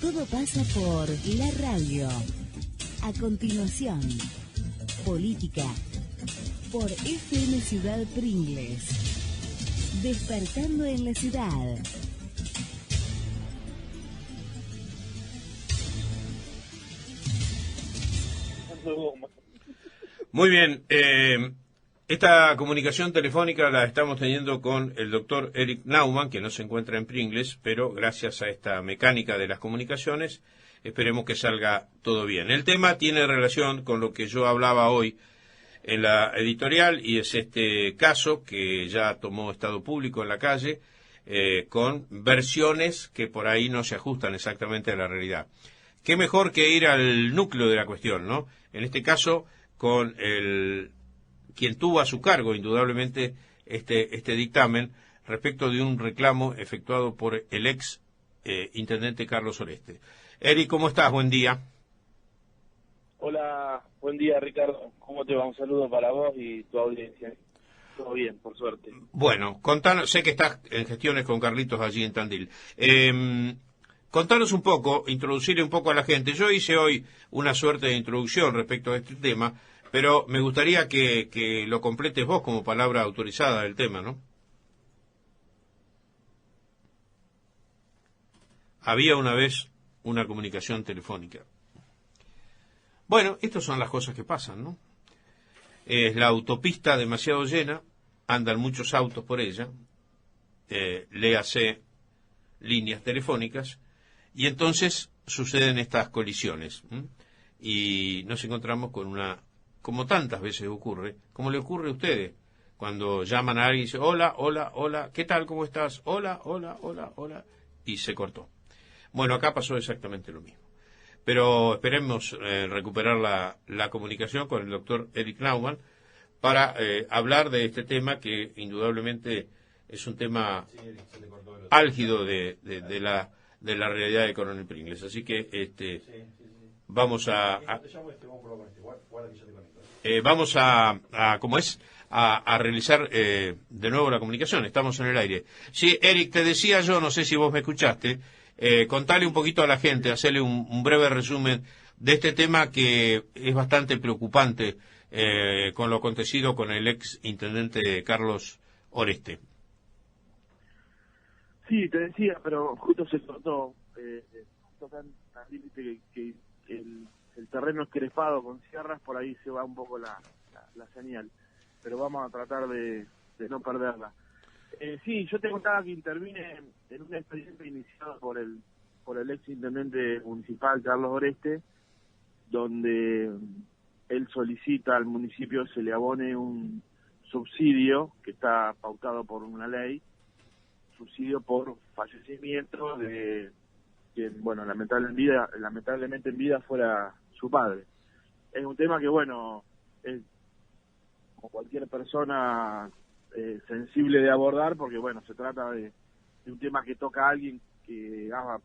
Todo pasa por la radio. A continuación, política por FM Ciudad Pringles. Despertando en la ciudad. Muy bien, esta comunicación telefónica la estamos teniendo con el doctor Eric Naumann, que no se encuentra en Pringles, pero gracias a esta mecánica de las comunicaciones, esperemos que salga todo bien. El tema tiene relación con lo que yo hablaba hoy en la editorial, y es este caso que ya tomó estado público en la calle, con versiones que por ahí no se ajustan exactamente a la realidad. Qué mejor que ir al núcleo de la cuestión, ¿no? En este caso, con quien tuvo a su cargo, indudablemente, este dictamen respecto de un reclamo efectuado por el ex intendente Carlos Oreste. Eric, ¿cómo estás? Buen día. Hola, buen día, Ricardo. ¿Cómo te va? Un saludo para vos y tu audiencia. Todo bien, por suerte. Bueno, contanos, sé que estás en gestiones con Carlitos allí en Tandil. Contanos un poco, introducirle un poco a la gente. Yo hice hoy una suerte de introducción respecto a este tema, pero me gustaría que lo completes vos como palabra autorizada del tema, ¿no? Había una vez una comunicación telefónica. Bueno, estas son las cosas que pasan, ¿no? Es la autopista demasiado llena, andan muchos autos por ella, léase líneas telefónicas, y entonces suceden estas colisiones, y nos encontramos con una, como tantas veces ocurre, como le ocurre a ustedes, cuando llaman a alguien y dicen, hola, hola, hola, ¿qué tal, cómo estás? Hola, hola, hola, hola, y se cortó. Bueno, acá pasó exactamente lo mismo. Pero esperemos recuperar la comunicación con el doctor Eric Naumann para hablar de este tema que indudablemente es un tema álgido de la realidad de Coronel Pringles. Así que vamos a realizar de nuevo la comunicación. Estamos en el aire. Sí, Eric, te decía yo, no sé si vos me escuchaste, contale un poquito a la gente, hacerle un breve resumen de este tema que es bastante preocupante con lo acontecido con el ex intendente Carlos Oreste. Sí, te decía, pero justo se cortó, tan límite que el terreno es crespado con sierras, por ahí se va un poco la señal, pero vamos a tratar de no perderla. Sí, yo te contaba que intervine en un expediente iniciado por el ex intendente municipal Carlos Oreste, donde él solicita al municipio se le abone un subsidio que está pautado por una ley, subsidio por fallecimiento de quien, bueno, lamentablemente en vida fuera su padre. Es un tema que, bueno, es como cualquier persona sensible de abordar, porque, bueno, se trata de un tema que toca a alguien que ha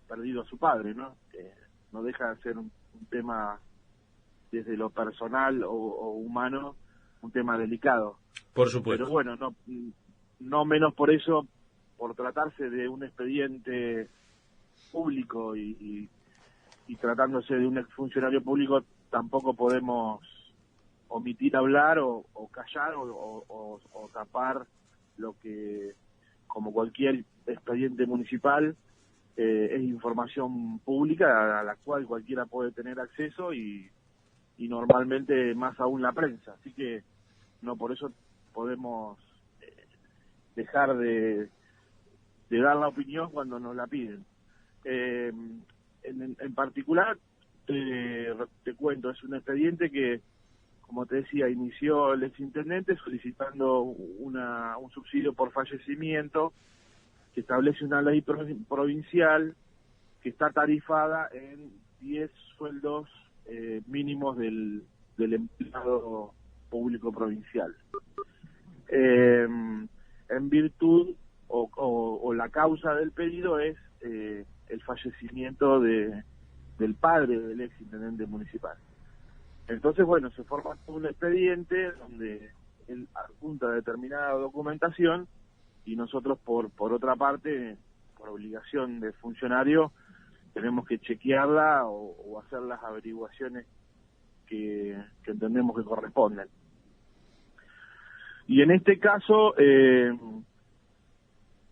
perdido a su padre, ¿no? No deja de ser un tema desde lo personal o humano, un tema delicado. Por supuesto. Pero bueno, no menos por eso, por tratarse de un expediente público y tratándose de un exfuncionario público, tampoco podemos omitir hablar o callar o tapar lo que, como cualquier expediente municipal, es información pública a la cual cualquiera puede tener acceso y normalmente más aún la prensa. Así que no por eso podemos dejar de dar la opinión cuando nos la piden. En particular, te cuento, es un expediente que, como te decía, inició el exintendente solicitando un subsidio por fallecimiento que establece una ley provincial que está tarifada en 10 sueldos mínimos del empleado público provincial. En virtud o la causa del pedido es el fallecimiento del padre del ex intendente municipal. Entonces, bueno, se forma un expediente donde él adjunta determinada documentación y nosotros por otra parte, por obligación de funcionario, tenemos que chequearla o hacer las averiguaciones que entendemos que corresponden. Y en este caso,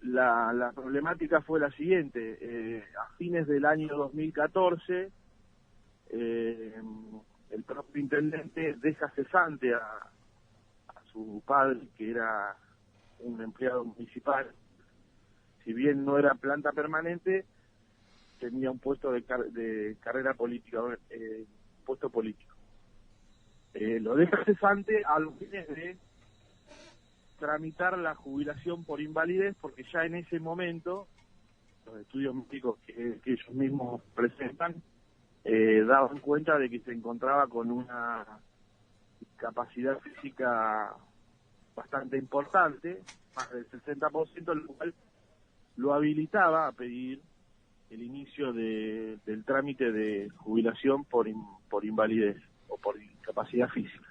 la problemática fue la siguiente. A fines del año 2014, el propio intendente deja cesante a su padre, que era un empleado municipal. Si bien no era planta permanente, tenía un puesto de carrera política, puesto político. Lo deja cesante a los fines de tramitar la jubilación por invalidez, porque ya en ese momento los estudios médicos que ellos mismos presentan daban cuenta de que se encontraba con una capacidad física bastante importante, más del 60%, lo cual lo habilitaba a pedir el inicio del trámite de jubilación por invalidez o por incapacidad física.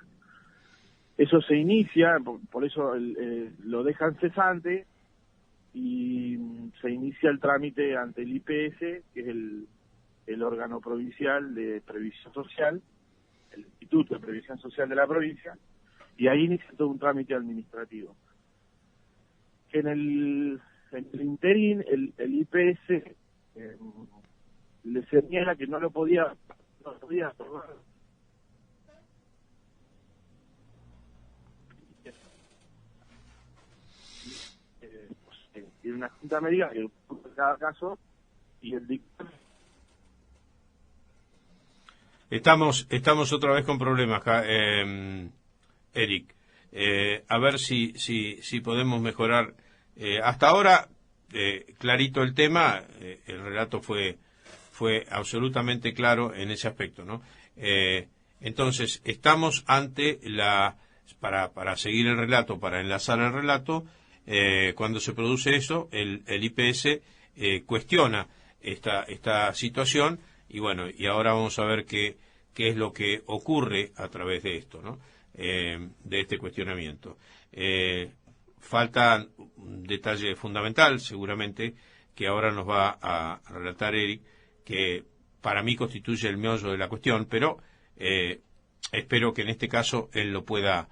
Eso se inicia, por eso lo dejan cesante y se inicia el trámite ante el IPS, que es el órgano provincial de previsión social, el Instituto de Previsión Social de la provincia, y ahí inicia todo un trámite administrativo. En el interín, el IPS le señala que no podía aprobar en una junta médica que en cada caso, y el dictamen. Estamos otra vez con problemas, Eric. A ver si podemos mejorar. Hasta ahora, clarito el tema, el relato fue absolutamente claro en ese aspecto, ¿no? Entonces, estamos ante para seguir el relato, para enlazar el relato, cuando se produce eso, el IPS cuestiona esta situación, y bueno, y ahora vamos a ver qué es lo que ocurre a través de esto, ¿no? De este cuestionamiento. Falta un detalle fundamental, seguramente, que ahora nos va a relatar Eric, que para mí constituye el meollo de la cuestión, pero espero que en este caso él lo pueda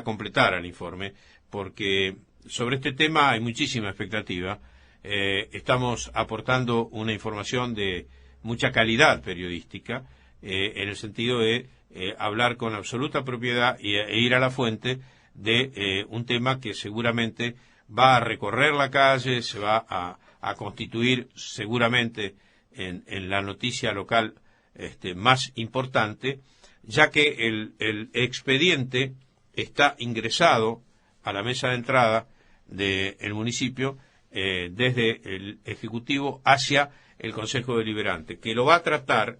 completar al informe, porque sobre este tema hay muchísima expectativa. Estamos aportando una información de mucha calidad periodística, en el sentido de hablar con absoluta propiedad e ir a la fuente de un tema que seguramente va a recorrer la calle, se va a constituir seguramente en la noticia local más importante, ya que el expediente está ingresado a la mesa de entrada del municipio desde el Ejecutivo hacia el Consejo Deliberante, que lo va a tratar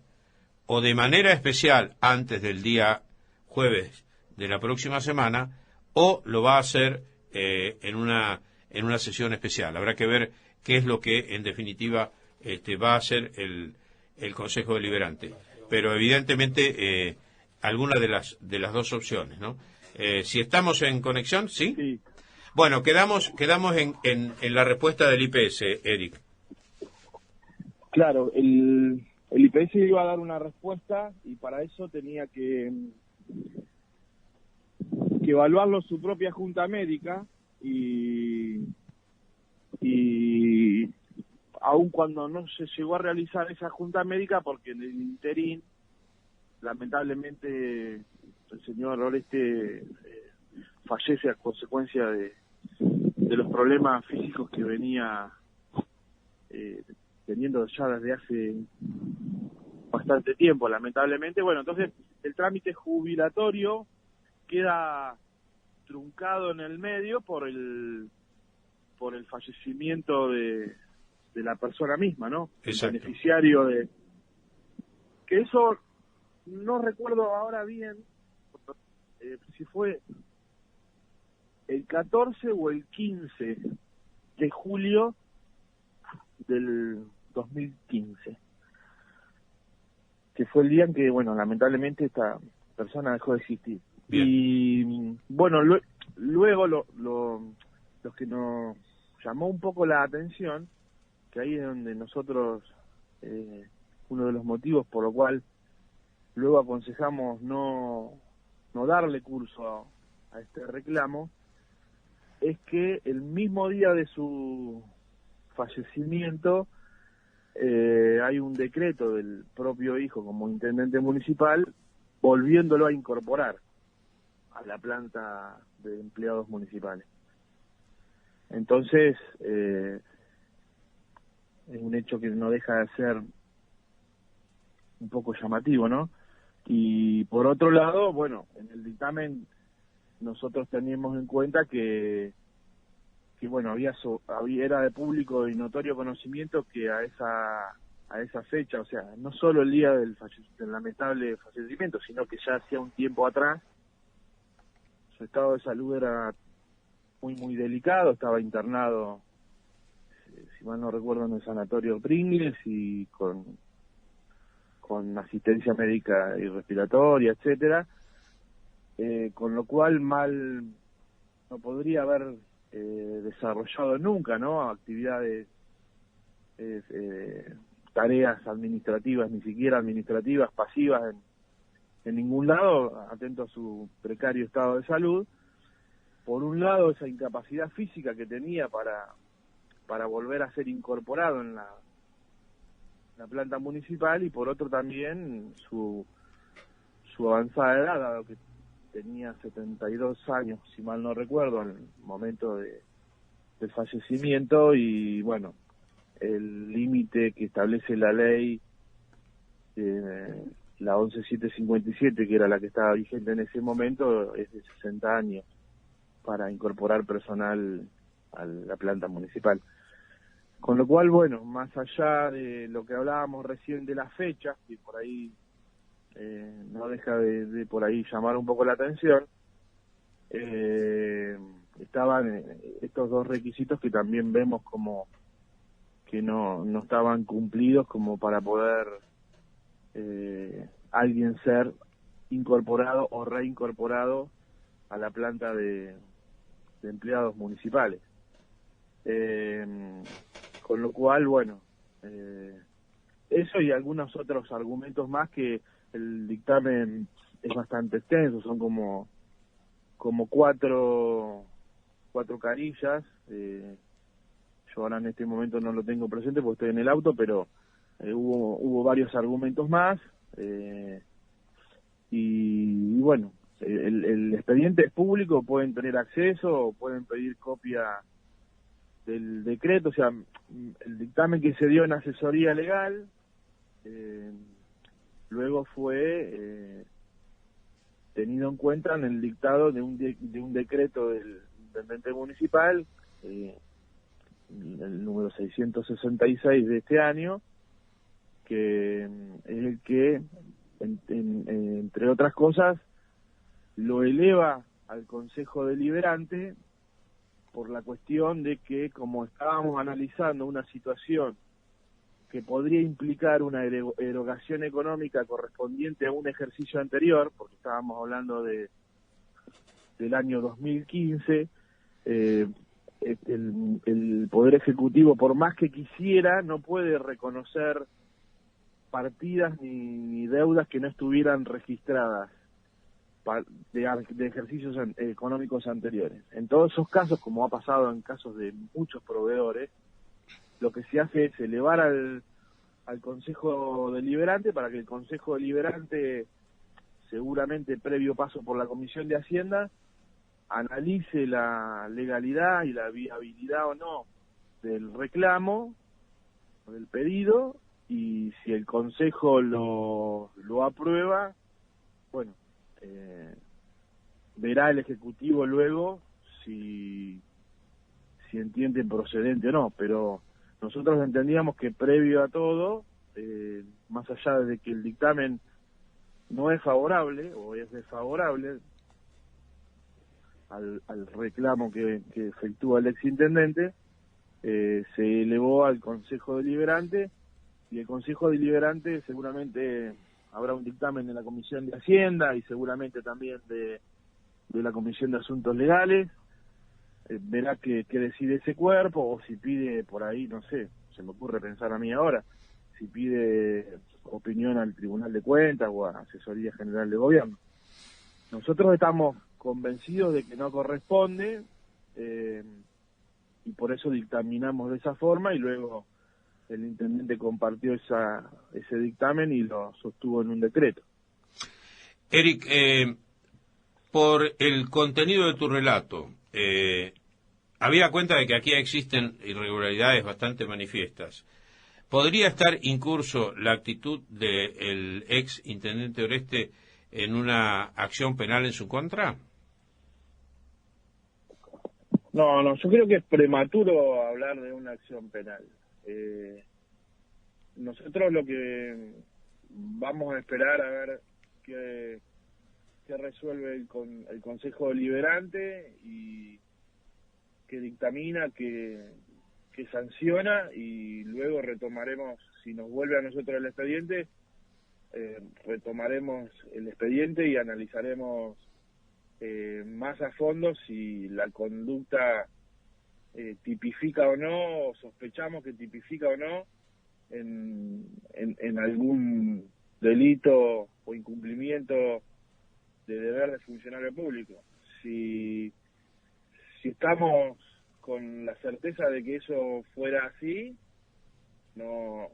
o de manera especial antes del día jueves de la próxima semana, o lo va a hacer en una sesión especial. Habrá que ver qué es lo que en definitiva va a hacer el Consejo Deliberante. Pero evidentemente alguna de las dos opciones, ¿no? Si estamos en conexión, ¿sí? Sí. Bueno, quedamos en la respuesta del IPS, Eric. Claro, el IPS iba a dar una respuesta y para eso tenía que evaluarlo su propia junta médica y aun cuando no se llegó a realizar esa junta médica, porque en el interín lamentablemente el señor Oreste fallece a consecuencia de los problemas físicos que venía teniendo ya desde hace bastante tiempo, lamentablemente. Bueno, entonces el trámite jubilatorio queda truncado en el medio por el fallecimiento de la persona misma, ¿no? Exacto. El beneficiario de... Que eso no recuerdo ahora bien si fue el 14 o el 15 de julio del 2015, que fue el día en que, bueno, lamentablemente esta persona dejó de existir. Bien. Y bueno, luego lo que nos llamó un poco la atención, que ahí es donde nosotros uno de los motivos por lo cual luego aconsejamos no darle curso a este reclamo, es que el mismo día de su fallecimiento hay un decreto del propio hijo como intendente municipal volviéndolo a incorporar a la planta de empleados municipales. Entonces, es un hecho que no deja de ser un poco llamativo, ¿no? Y por otro lado, bueno, en el dictamen nosotros teníamos en cuenta que bueno, era de público y notorio conocimiento que a esa fecha, o sea, no solo el día del lamentable fallecimiento, sino que ya hacía un tiempo atrás, su estado de salud era muy delicado, estaba internado, si mal no recuerdo, en el sanatorio Pringles y con asistencia médica y respiratoria, etcétera, con lo cual mal no podría haber desarrollado nunca, ¿no? Actividades, tareas administrativas, ni siquiera administrativas, pasivas en ningún lado, atento a su precario estado de salud. Por un lado, esa incapacidad física que tenía para volver a ser incorporado en la planta municipal, y por otro también su avanzada edad, dado que tenía 72 años, si mal no recuerdo, al momento del fallecimiento, y bueno, el límite que establece la ley, la 11757, que era la que estaba vigente en ese momento, es de 60 años para incorporar personal a la planta municipal. Con lo cual, bueno, más allá de lo que hablábamos recién de las fechas, que por ahí no deja de por ahí llamar un poco la atención, estaban estos dos requisitos que también vemos como que no estaban cumplidos como para poder alguien ser incorporado o reincorporado a la planta de empleados municipales. Con lo cual, bueno, eso y algunos otros argumentos más, que el dictamen es bastante extenso, son como cuatro carillas. Yo ahora en este momento no lo tengo presente porque estoy en el auto, pero hubo varios argumentos más, y bueno, el expediente es público, pueden tener acceso, pueden pedir copia del decreto, o sea, el dictamen que se dio en asesoría legal, luego fue tenido en cuenta en el dictado de un decreto del intendente municipal, el número 666 de este año, que es el que, entre otras cosas, lo eleva al Consejo Deliberante por la cuestión de que, como estábamos analizando una situación que podría implicar una erogación económica correspondiente a un ejercicio anterior, porque estábamos hablando del año 2015, el Poder Ejecutivo, por más que quisiera, no puede reconocer partidas ni deudas que no estuvieran registradas de ejercicios económicos anteriores. En todos esos casos, como ha pasado en casos de muchos proveedores, lo que se hace es elevar al Consejo Deliberante para que el Consejo Deliberante, seguramente previo paso por la Comisión de Hacienda, analice la legalidad y la viabilidad o no del reclamo o del pedido, y si el Consejo lo aprueba, bueno, verá el Ejecutivo luego si entiende procedente o no, pero nosotros entendíamos que previo a todo, más allá de que el dictamen no es favorable o es desfavorable al reclamo que efectúa el exintendente, se elevó al Consejo Deliberante, y el Consejo Deliberante seguramente habrá un dictamen de la Comisión de Hacienda y seguramente también de la Comisión de Asuntos Legales. Verá qué decide ese cuerpo, o si pide por ahí, no sé, se me ocurre pensar a mí ahora, si pide opinión al Tribunal de Cuentas o a Asesoría General de Gobierno. Nosotros estamos convencidos de que no corresponde, y por eso dictaminamos de esa forma, y luego el intendente compartió ese dictamen y lo sostuvo en un decreto. Eric, por el contenido de tu relato, habida cuenta de que aquí existen irregularidades bastante manifiestas, ¿podría estar incurso la actitud del ex intendente Oreste en una acción penal en su contra? No, yo creo que es prematuro hablar de una acción penal. Nosotros lo que vamos a esperar a ver qué resuelve el Consejo Deliberante y que dictamina, que sanciona, y luego retomaremos, si nos vuelve a nosotros el expediente, retomaremos el expediente y analizaremos más a fondo si la conducta tipifica o no, o sospechamos que tipifica o no en algún delito o incumplimiento de deber de funcionario público. Si estamos con la certeza de que eso fuera así, no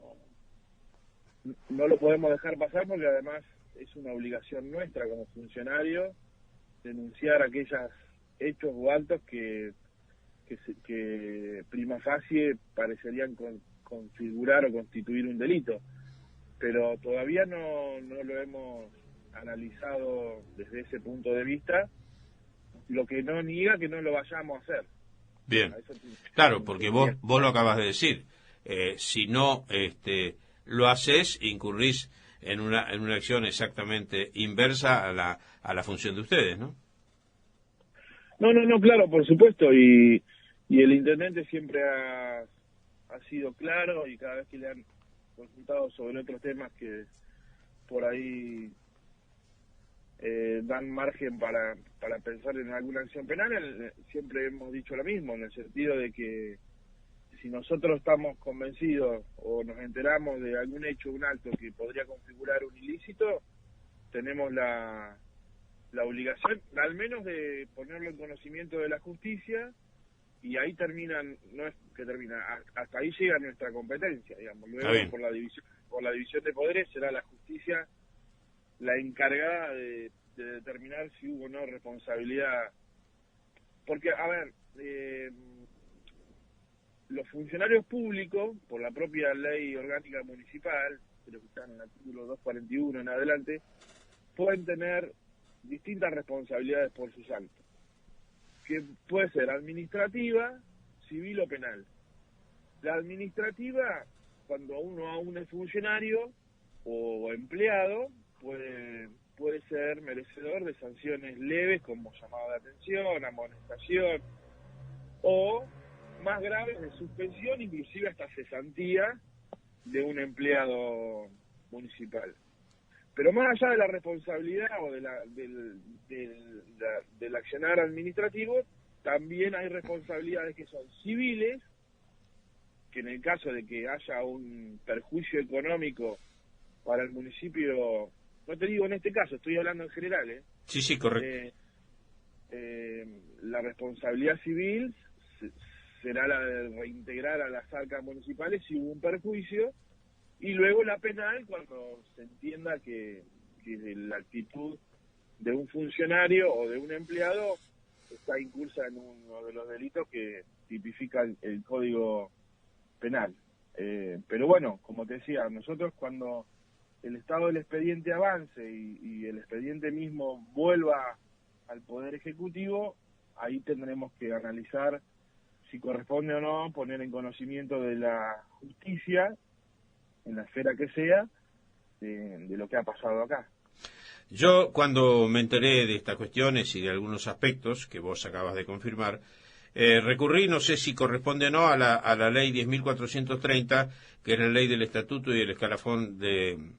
lo podemos dejar pasar, porque además es una obligación nuestra como funcionarios denunciar aquellos hechos o actos que prima facie parecerían configurar o constituir un delito, pero todavía no lo hemos analizado desde ese punto de vista, lo que no niega que no lo vayamos a hacer. Bien, claro, porque vos lo acabas de decir, si no lo haces, incurrís en una acción exactamente inversa a la función de ustedes, ¿no? No, claro, por supuesto, y el intendente siempre ha sido claro, y cada vez que le han consultado sobre otros temas que por ahí dan margen para pensar en alguna acción penal, siempre hemos dicho lo mismo, en el sentido de que si nosotros estamos convencidos o nos enteramos de algún hecho, un acto que podría configurar un ilícito, tenemos la obligación, al menos, de ponerlo en conocimiento de la justicia, y ahí no es que termina, hasta ahí llega nuestra competencia, digamos. Luego, por la división de poderes, será la justicia la encargada de determinar si hubo o no responsabilidad. Porque, a ver, los funcionarios públicos, por la propia ley orgánica municipal, creo que está en el artículo 241 en adelante, pueden tener distintas responsabilidades por sus actos, que puede ser administrativa, civil o penal. La administrativa, cuando uno aún es funcionario o empleado, puede ser merecedor de sanciones leves como llamado de atención, amonestación, o más graves de suspensión, inclusive hasta cesantía de un empleado municipal. Pero más allá de la responsabilidad o del accionar administrativo, también hay responsabilidades que son civiles, que en el caso de que haya un perjuicio económico para el municipio, no te digo en este caso, estoy hablando en general, Sí, correcto. La responsabilidad civil será la de reintegrar a las arcas municipales si hubo un perjuicio, y luego la penal cuando se entienda que la actitud de un funcionario o de un empleado está incursa en uno de los delitos que tipifica el Código Penal. Pero bueno, como te decía, nosotros cuando el estado del expediente avance y el expediente mismo vuelva al Poder Ejecutivo, ahí tendremos que analizar si corresponde o no poner en conocimiento de la justicia, en la esfera que sea, de lo que ha pasado acá. Yo, cuando me enteré de estas cuestiones y de algunos aspectos que vos acabas de confirmar, recurrí, no sé si corresponde o no, a la ley 10.430, que es la ley del estatuto y el escalafón del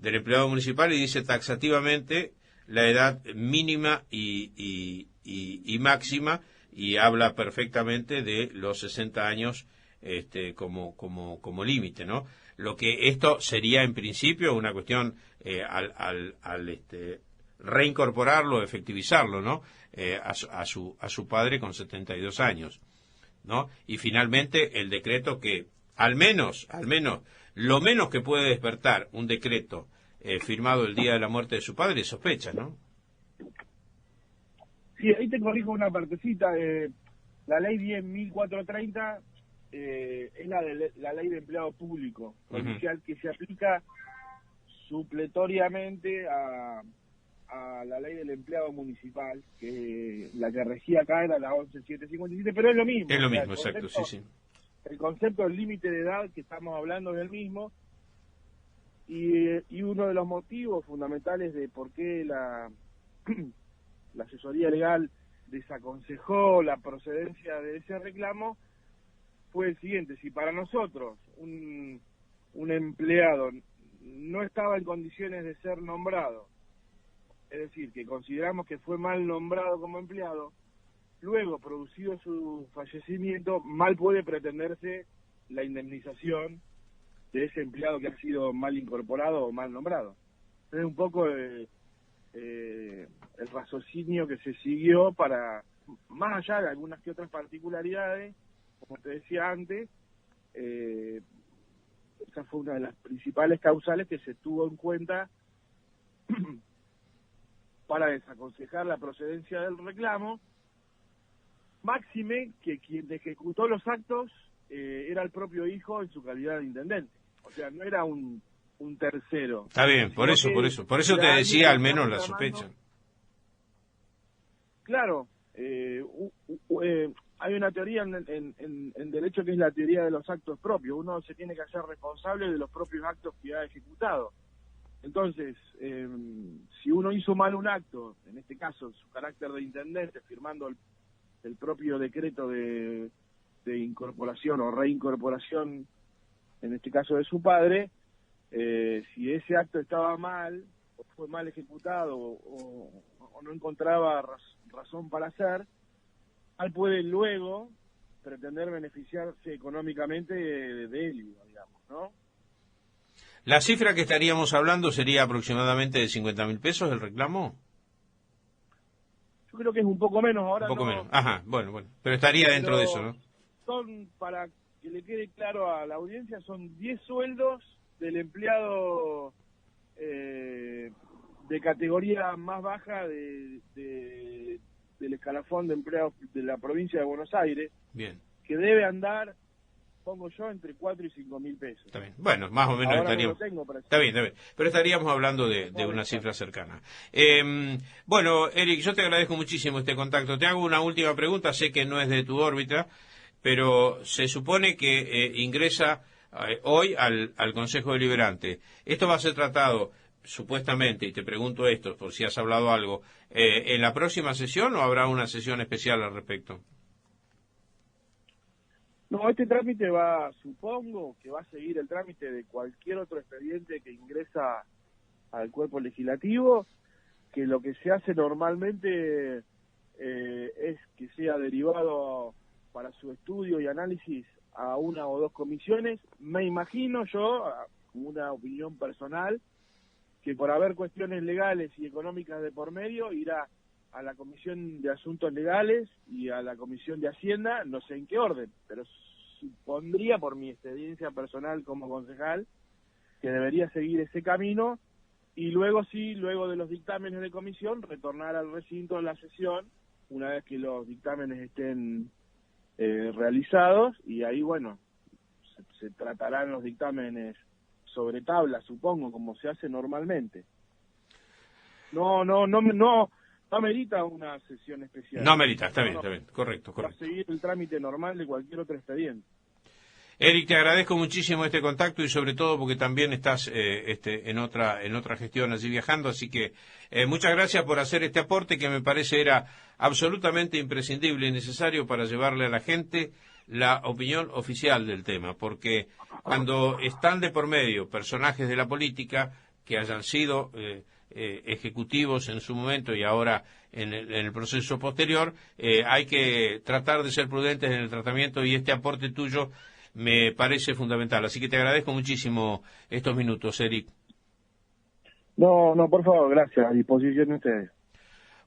empleado municipal, y dice taxativamente la edad mínima y máxima, y habla perfectamente de los 60 años como límite, ¿no? lo que esto sería en principio una cuestión al reincorporarlo, efectivizarlo, ¿no? A su padre con 72 años, ¿no? Y finalmente el decreto que al menos lo menos que puede despertar un decreto firmado el día de la muerte de su padre es sospecha, ¿no? Sí, ahí te corrijo una partecita. La ley 10.430 es la ley de empleado público policial, que se aplica supletoriamente a la ley del empleado municipal, que la que regía acá era la 11.757, pero es lo mismo. Es lo mismo, exacto, sí. El concepto del límite de edad que estamos hablando es el mismo, y uno de los motivos fundamentales de por qué la asesoría legal desaconsejó la procedencia de ese reclamo fue el siguiente: si para nosotros un empleado no estaba en condiciones de ser nombrado, es decir, que consideramos que fue mal nombrado como empleado, luego, producido su fallecimiento, mal puede pretenderse la indemnización de ese empleado que ha sido mal incorporado o mal nombrado. Es un poco el raciocinio que se siguió para, más allá de algunas que otras particularidades, como te decía antes, esa fue una de las principales causales que se tuvo en cuenta para desaconsejar la procedencia del reclamo, máxime que quien ejecutó los actos era el propio hijo en su calidad de intendente. O sea, no era un tercero. Está bien, por eso te decía al menos la sospecha. Claro, hay una teoría en derecho que es la teoría de los actos propios. Uno se tiene que hacer responsable de los propios actos que ha ejecutado. Entonces, si uno hizo mal un acto, en este caso su carácter de intendente, firmando el propio decreto de incorporación o reincorporación, en este caso de su padre, si ese acto estaba mal, o fue mal ejecutado, o no encontraba razón para hacer, él puede luego pretender beneficiarse económicamente de él, digamos, ¿no? ¿La cifra que estaríamos hablando sería aproximadamente de 50.000 pesos el reclamo? Yo creo que es un poco menos ahora. Un poco menos, ajá, bueno, pero estaría dentro de eso, ¿no? Son, para que le quede claro a la audiencia, son 10 sueldos del empleado de categoría más baja del escalafón de empleados de la provincia de Buenos Aires. Bien. Que debe andar, pongo yo, entre 4 y 5 mil pesos. Está bien. Bueno, más o menos ahora estaríamos... No lo tengo para está bien, pero estaríamos hablando de una cifra cercana. Bueno, Eric, yo te agradezco muchísimo este contacto. Te hago una última pregunta, sé que no es de tu órbita, pero se supone que ingresa hoy al Consejo Deliberante. Esto va a ser tratado, supuestamente, y te pregunto esto, por si has hablado algo, ¿en la próxima sesión o habrá una sesión especial al respecto? No, este trámite supongo que va a seguir el trámite de cualquier otro expediente que ingresa al cuerpo legislativo, que lo que se hace normalmente es que sea derivado para su estudio y análisis a una o dos comisiones. Me imagino yo, como una opinión personal, que por haber cuestiones legales y económicas de por medio, irá a la Comisión de Asuntos Legales y a la Comisión de Hacienda, no sé en qué orden, pero supondría, por mi experiencia personal como concejal, que debería seguir ese camino, y luego luego de los dictámenes de comisión, retornar al recinto de la sesión, una vez que los dictámenes estén realizados, y ahí, bueno, se tratarán los dictámenes sobre tabla, supongo, como se hace normalmente. No amerita una sesión especial. No amerita, está bien, correcto. Para seguir el trámite normal de cualquier otro expediente. Eric, te agradezco muchísimo este contacto y sobre todo porque también estás en otra gestión allí viajando, así que muchas gracias por hacer este aporte que me parece era absolutamente imprescindible y necesario para llevarle a la gente la opinión oficial del tema, porque cuando están de por medio personajes de la política que hayan sido ejecutivos en su momento y ahora en el proceso posterior, hay que tratar de ser prudentes en el tratamiento, y este aporte tuyo me parece fundamental. Así que te agradezco muchísimo estos minutos, Eric. No, por favor, gracias. A disposición de ustedes.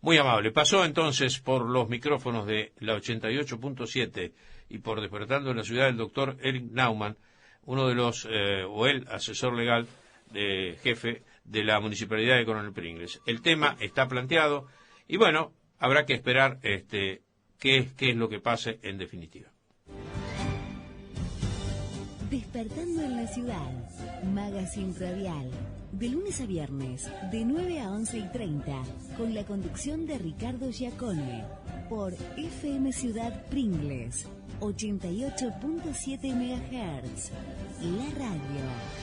Muy amable. Pasó entonces por los micrófonos de la 88.7 y por Despertando en la Ciudad el doctor Eric Naumann, uno de los, o el asesor legal jefe de la Municipalidad de Coronel Pringles. El tema está planteado y bueno, habrá que esperar qué es lo que pase en definitiva. Despertando en la Ciudad, Magazine Radial, de lunes a viernes, de 9 a 11:30, con la conducción de Ricardo Giacone, por FM Ciudad Pringles, 88.7 MHz, la radio.